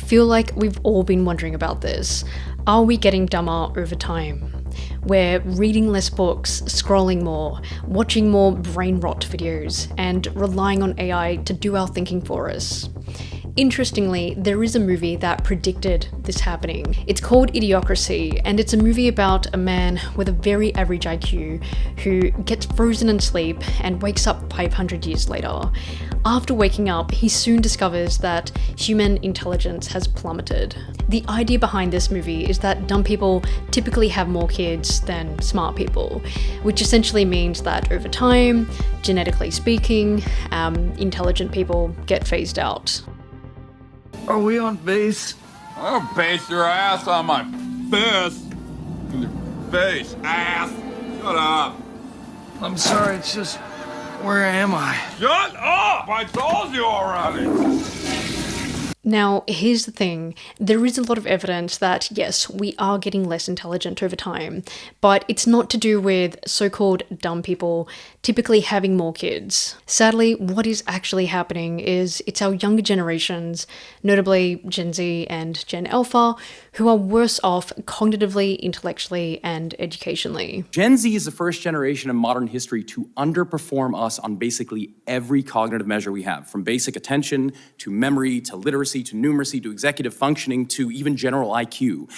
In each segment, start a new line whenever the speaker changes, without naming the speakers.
feel like we've all been wondering about this. Are we getting dumber over time? We're reading less books, scrolling more, watching more brain rot videos, and relying on AI to do our thinking for us. Interestingly, there is a movie that predicted this happening. It's called Idiocracy, and it's a movie about a man with a very average IQ who gets frozen in sleep and wakes up 500 years later. After waking up, he soon discovers that human intelligence has plummeted. The idea behind this movie is that dumb people typically have more kids than smart people, which essentially means that over time, genetically speaking, intelligent people get phased out.
Are we on base?
I'll base your ass on my fist. In your face, ass. Shut up.
I'm sorry, it's just... where am I?
Shut up! I told you already.
Now, here's the thing. There is a lot of evidence that, yes, we are getting less intelligent over time, but it's not to do with so-called dumb people typically having more kids. Sadly, what is actually happening is it's our younger generations, notably Gen Z and Gen Alpha, who are worse off cognitively, intellectually, and educationally.
Gen Z is the first generation in modern history to underperform us on basically every cognitive measure we have, from basic attention to memory to literacy to numeracy to executive functioning to even general IQ,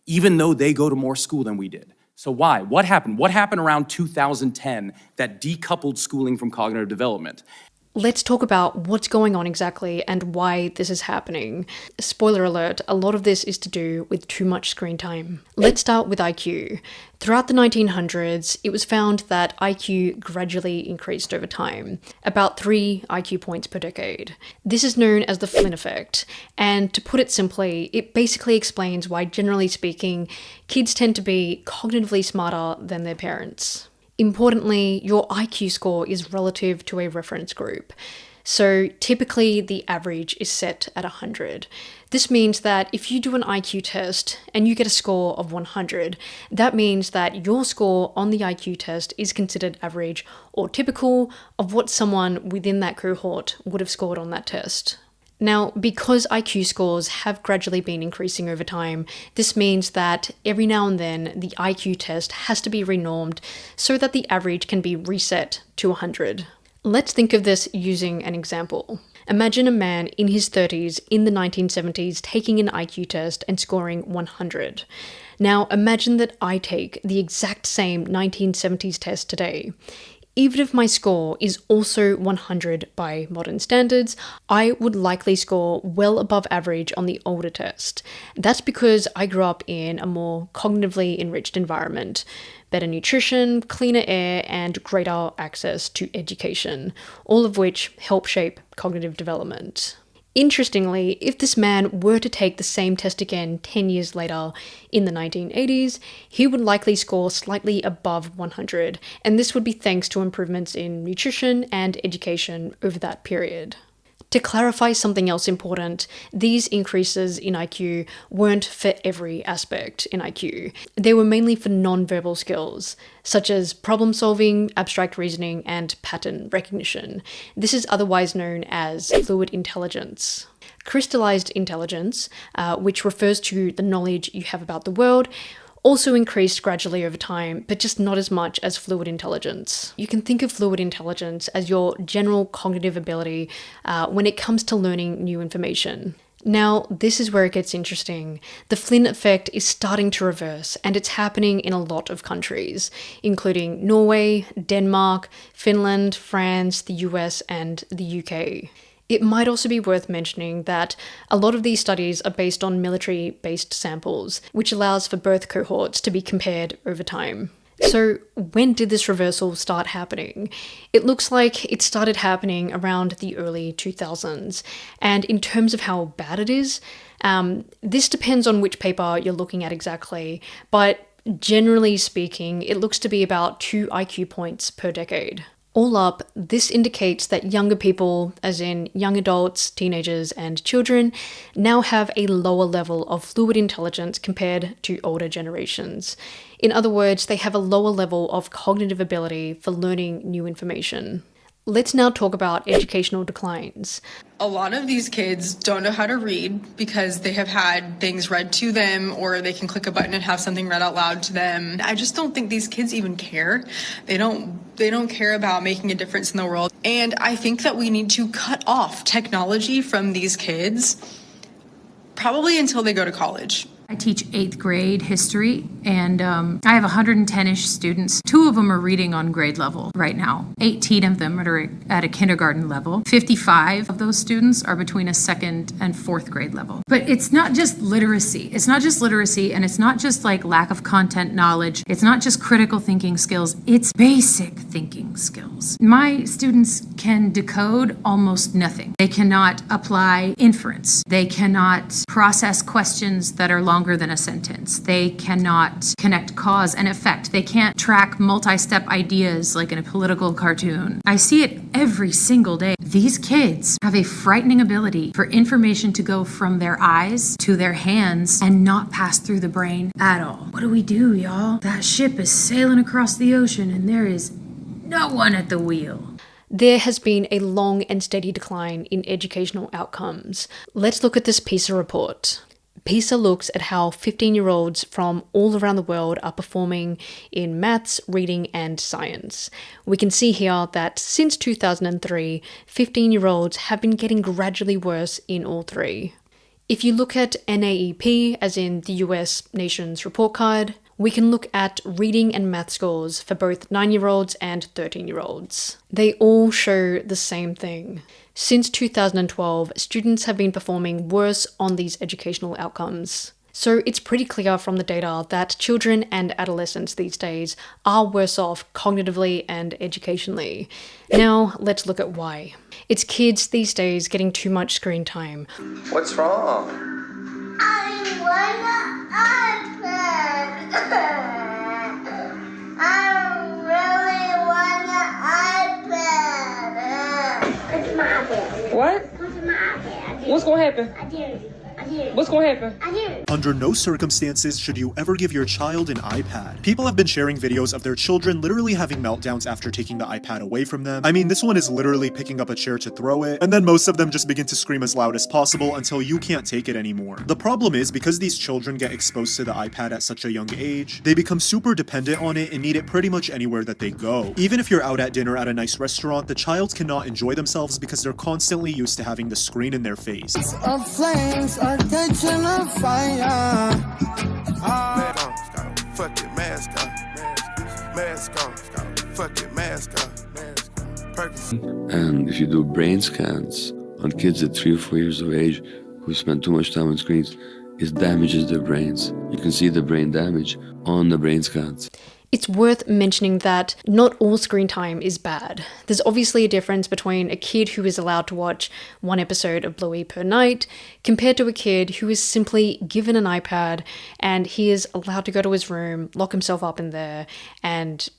even though they go to more school than we did. So why? What happened? What happened around 2010 that decoupled schooling from cognitive development?
Let's talk about what's going on exactly and why this is happening. Spoiler alert, a lot of this is to do with too much screen time. Let's start with IQ. Throughout the 1900s, it was found that IQ gradually increased over time, about 3 IQ points per decade. This is known as the Flynn Effect, and to put it simply, it basically explains why, generally speaking, kids tend to be cognitively smarter than their parents. Importantly, your IQ score is relative to a reference group. So typically the average is set at 100. This means that if you do an IQ test and you get a score of 100, that means that your score on the IQ test is considered average or typical of what someone within that cohort would have scored on that test. Now, because IQ scores have gradually been increasing over time, this means that every now and then the IQ test has to be renormed so that the average can be reset to 100. Let's think of this using an example. Imagine a man in his 30s in the 1970s taking an IQ test and scoring 100. Now, imagine that I take the exact same 1970s test today. Even if my score is also 100 by modern standards, I would likely score well above average on the older test. That's because I grew up in a more cognitively enriched environment. Better nutrition, cleaner air, and greater access to education, all of which help shape cognitive development. Interestingly, if this man were to take the same test again 10 years later in the 1980s, he would likely score slightly above 100, and this would be thanks to improvements in nutrition and education over that period. To clarify something else important, these increases in IQ weren't for every aspect in IQ. They were mainly for non-verbal skills, such as problem solving, abstract reasoning, and pattern recognition. This is otherwise known as fluid intelligence. Crystallized intelligence, which refers to the knowledge you have about the world, also increased gradually over time, but just not as much as fluid intelligence. You can think of fluid intelligence as your general cognitive ability when it comes to learning new information. Now, this is where it gets interesting. The Flynn effect is starting to reverse, and it's happening in a lot of countries, including Norway, Denmark, Finland, France, the US, and the UK. It might also be worth mentioning that a lot of these studies are based on military-based samples, which allows for both cohorts to be compared over time. So when did this reversal start happening? It looks like it started happening around the early 2000s, and in terms of how bad it is, this depends on which paper you're looking at exactly, but generally speaking, it looks to be about 2 IQ points per decade. All up, this indicates that younger people, as in young adults, teenagers, and children, now have a lower level of fluid intelligence compared to older generations. In other words, they have a lower level of cognitive ability for learning new information. Let's now talk about educational declines.
A lot of these kids don't know how to read because they have had things read to them, or they can click a button and have something read out loud to them. I just don't think these kids even care. They don't care about making a difference in the world. And I think that we need to cut off technology from these kids, probably until they go to college.
I teach 8th grade history, and I have 110-ish students. 2 of them are reading on grade level right now. 18 of them are at a kindergarten level. 55 of those students are between a 2nd and 4th grade level. But it's not just literacy. It's not just literacy, and it's not just like lack of content knowledge. It's not just critical thinking skills. It's basic thinking skills. My students can decode almost nothing. They cannot apply inference. They cannot process questions that are longer than a sentence. They cannot connect cause and effect. They can't track multi-step ideas like in a political cartoon. I see it every single day. These kids have a frightening ability for information to go from their eyes to their hands and not pass through the brain at all. What do we do, y'all? That ship is sailing across the ocean and there is no one at the wheel.
There has been a long and steady decline in educational outcomes. Let's look at this PISA report. PISA looks at how 15-year-olds from all around the world are performing in maths, reading, and science. We can see here that since 2003, 15-year-olds have been getting gradually worse in all three. If you look at NAEP, as in the US Nations Report Card, we can look at reading and math scores for both 9-year-olds and 13-year-olds. They all show the same thing. Since 2012, students have been performing worse on these educational outcomes. So it's pretty clear from the data that children and adolescents these days are worse off cognitively and educationally. Now, let's look at why. It's kids these days getting too much screen time.
What's wrong?
I want an iPad. I really want an iPad. What's my iPad?
What?
What's my iPad?
What's gonna happen?
I did.
What's gonna happen?
I did.
Under no circumstances should you ever give your child an iPad. People have been sharing videos of their children literally having meltdowns after taking the iPad away from them. I mean, this one is literally picking up a chair to throw it, and then most of them just begin to scream as loud as possible until you can't take it anymore. The problem is, because these children get exposed to the iPad at such a young age, they become super dependent on it and need it pretty much anywhere that they go. Even if you're out at dinner at a nice restaurant, the child cannot enjoy themselves because they're constantly used to having the screen in their face.
Our flames are catching on fire.
Fuck it, mask on. Mask on. Fuck it, mask on.
And if you do brain scans on kids at 3 or 4 years of age who spend too much time on screens, it damages their brains. You can see the brain damage on the brain scans.
It's worth mentioning that not all screen time is bad. There's obviously a difference between a kid who is allowed to watch 1 episode of Bluey per night compared to a kid who is simply given an iPad and he is allowed to go to his room, lock himself up in there, and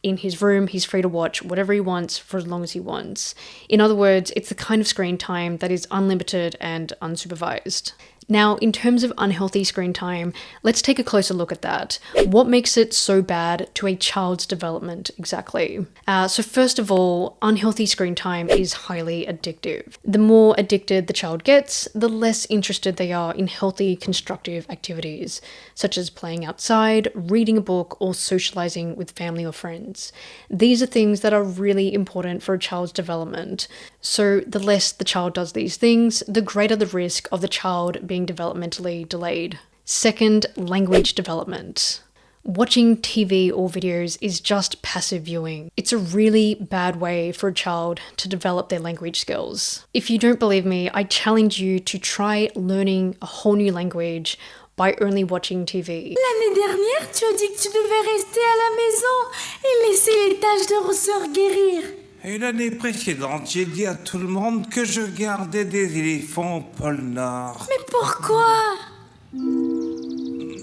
in his room he's free to watch whatever he wants for as long as he wants. In other words, it's the kind of screen time that is unlimited and unsupervised. Now, in terms of unhealthy screen time, let's take a closer look at that. What makes it so bad to a child's development exactly? So first of all, unhealthy screen time is highly addictive. The more addicted the child gets, the less interested they are in healthy, constructive activities, such as playing outside, reading a book, or socializing with family or friends. These are things that are really important for a child's development. So the less the child does these things, the greater the risk of the child being developmentally delayed. Second, language development. Watching TV or videos is just passive viewing. It's a really bad way for a child to develop their language skills. If you don't believe me, I challenge you to try learning a whole new language by only watching TV.
L'année dernière, tu as dit que tu devais rester à la maison et laisser les taches de rousseur guérir.
Et l'année précédente, j'ai dit à tout le monde que je gardais des éléphants au pôle Nord.
Mais pourquoi?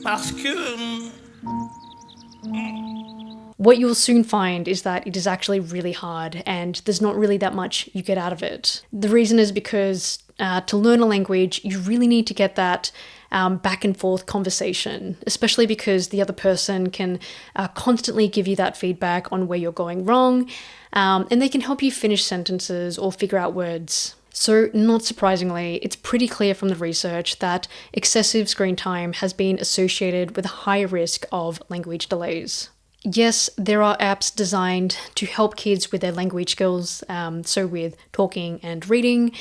Parce que...
What you'll soon find is that it is actually really hard and there's not really that much you get out of it. The reason is because To learn a language, you really need to get that back and forth conversation, especially because the other person can constantly give you that feedback on where you're going wrong, and they can help you finish sentences or figure out words. So, not surprisingly, it's pretty clear from the research that excessive screen time has been associated with a higher risk of language delays. Yes, there are apps designed to help kids with their language skills, so with talking and reading,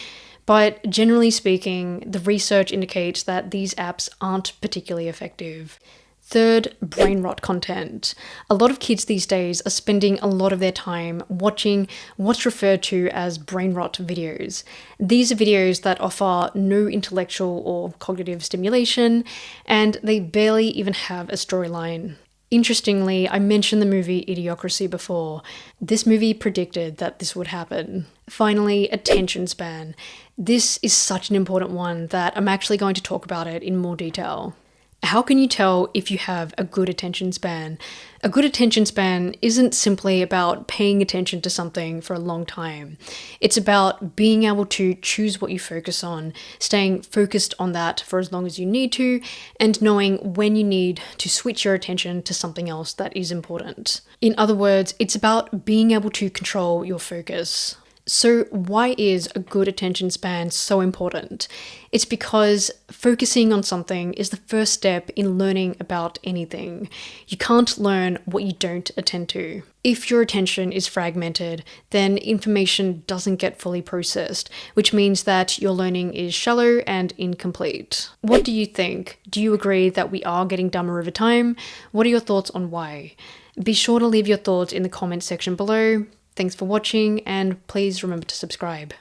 but generally speaking, the research indicates that these apps aren't particularly effective. Third, brain rot content. A lot of kids these days are spending a lot of their time watching what's referred to as brain rot videos. These are videos that offer no intellectual or cognitive stimulation, and they barely even have a storyline. Interestingly, I mentioned the movie Idiocracy before. This movie predicted that this would happen. Finally, attention span. This is such an important one that I'm actually going to talk about it in more detail. How can you tell if you have a good attention span? A good attention span isn't simply about paying attention to something for a long time. It's about being able to choose what you focus on, staying focused on that for as long as you need to, and knowing when you need to switch your attention to something else that is important. In other words, it's about being able to control your focus. So why is a good attention span so important? It's because focusing on something is the first step in learning about anything. You can't learn what you don't attend to. If your attention is fragmented, then information doesn't get fully processed, which means that your learning is shallow and incomplete. What do you think? Do you agree that we are getting dumber over time? What are your thoughts on why? Be sure to leave your thoughts in the comments section below. Thanks for watching, and please remember to subscribe.